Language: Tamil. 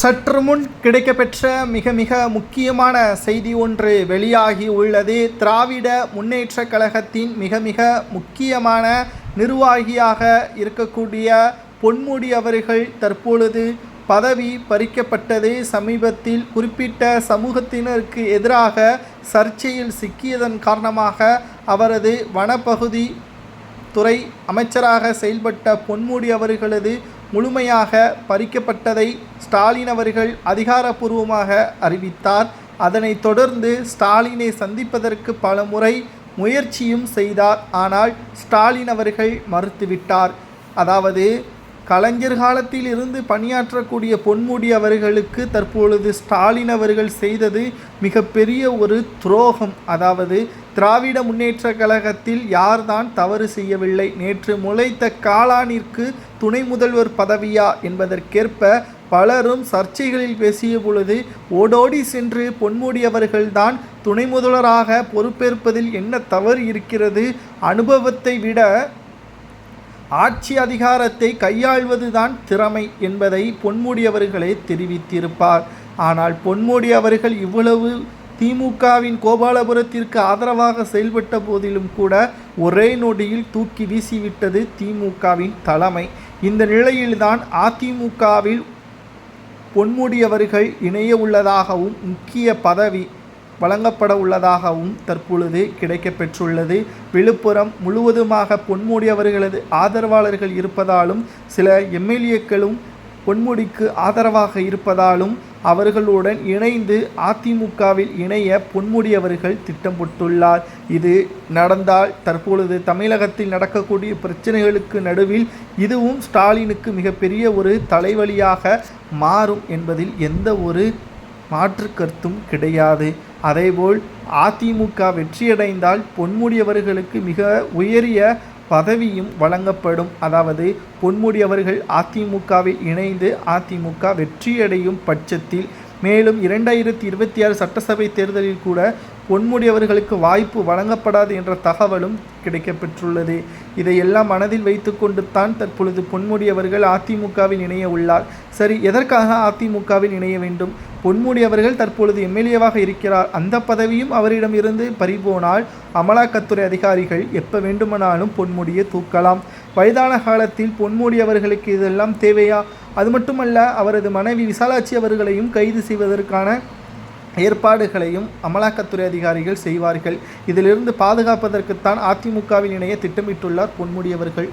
சற்று முன் கிடைக்கப்பெற்ற மிக மிக முக்கியமான செய்தி ஒன்று வெளியாகி உள்ளது. திராவிட முன்னேற்ற கழகத்தின் மிக மிக முக்கியமான நிர்வாகியாக இருக்கக்கூடிய பொன்முடி அவர்கள் தற்பொழுது பதவி பறிக்கப்பட்டது. சமீபத்தில் குறிப்பிட்ட சமூகத்தினருக்கு எதிராக சர்ச்சையில் சிக்கியதன் காரணமாக அவரது வனப்பகுதி துறை அமைச்சராக செயல்பட்ட பொன்முடி அவர்களது முழுமையாக பறிக்கப்பட்டதை ஸ்டாலின் அவர்கள் அதிகாரப்பூர்வமாக அறிவித்தார். அதனைத் தொடர்ந்து ஸ்டாலினை சந்திப்பதற்கு பல முறை முயற்சியும் செய்தார். ஆனால் ஸ்டாலின் அவர்கள் மறுத்துவிட்டார். அதாவது கலைஞர் காலத்தில் இருந்து பணியாற்றக்கூடிய பொன்முடி அவர்களுக்கு தற்பொழுது ஸ்டாலின் அவர்கள் செய்தது மிகப்பெரிய ஒரு துரோகம். அதாவது திராவிட முன்னேற்ற கழகத்தில் யார்தான் தவறு செய்யவில்லை, நேற்று முளைத்த காளானிற்கு துணை முதல்வர் பதவியா என்பதற்கேற்ப பலரும் சர்ச்சைகளில் பேசிய பொழுது ஓடோடி சென்று பொன்முடி அவர்கள்தான் துணை முதல்வராக பொறுப்பேற்பதில் என்ன தவறு இருக்கிறது, அனுபவத்தை விட ஆட்சி அதிகாரத்தை கையாள்வதுதான் திறமை என்பதை பொன்முடி அவர்களே தெரிவித்திருப்பார். ஆனால் பொன்முடி அவர்கள் இவ்வளவு திமுகவின் கோபாலபுரத்திற்கு ஆதரவாக செயல்பட்ட போதிலும் கூட ஒரே நொடியில் தூக்கி வீசிவிட்டது திமுகவின் தலைமை. இந்த நிலையில்தான் அதிமுகவில் பொன்முடி அவர்கள் இணைய உள்ளதாகவும் முக்கிய பதவி வழங்கப்பட உள்ளதாகவும் தற்பொழுது கிடைக்கப்பெற்றுள்ளது. விழுப்புரம் முழுவதுமாக பொன்முடி அவர்களது ஆதரவாளர்கள் இருப்பதாலும் சில எம்எல்ஏக்களும் பொன்முடிக்கு ஆதரவாக இருப்பதாலும் அவர்களுடன் இணைந்து அதிமுகவில் இணைய பொன்முடி அவர்கள் திட்டம் போட்டுள்ளார். இது நடந்தால் தற்பொழுது தமிழகத்தில் நடக்கக்கூடிய பிரச்சனைகளுக்கு நடுவில் இதுவும் ஸ்டாலினுக்கு மிகப்பெரிய ஒரு தலைவலியாக மாறும் என்பதில் எந்த ஒரு மாற்று கருத்தும் கிடையாது. அதேபோல் அதிமுக வெற்றியடைந்தால் பொன்முடி அவர்களுக்கு மிக உயரிய பதவியும் வழங்கப்படும். அதாவது பொன்முடி அவர்கள் அதிமுகவில் இணைந்து அதிமுக வெற்றியடையும் பட்சத்தில் மேலும் 2026 சட்டசபை தேர்தலில் கூட பொன்முடி அவர்களுக்கு வாய்ப்பு வழங்கப்படாது என்ற தகவலும் கிடைக்கப்பெற்றுள்ளது. இதையெல்லாம் மனதில் வைத்து கொண்டு தான் தற்பொழுது பொன்முடி அவர்கள் அதிமுகவில் இணைய உள்ளார். சரி, எதற்காக அதிமுகவில் இணைய வேண்டும்? பொன்முடி அவர்கள் தற்பொழுது எம்எல்ஏவாக இருக்கிறார். அந்த பதவியும் அவரிடம் இருந்து பறிபோனால் அமலாக்கத்துறை அதிகாரிகள் எப்போ வேண்டுமானாலும் பொன்முடியை தூக்கலாம். வயதான காலத்தில் பொன்முடி அவர்களுக்கு இதெல்லாம் தேவையா? அது மட்டுமல்ல, அவரது மனைவி விசாலாட்சி அவர்களையும் கைது செய்வதற்கான ஏற்பாடுகளையும் அமலாக்கத்துறை அதிகாரிகள் செய்வார்கள். இதிலிருந்து பாதுகாப்பதற்குத்தான் அதிமுகவில் இணைய திட்டமிட்டுள்ளார் பொன்முடி அவர்கள்.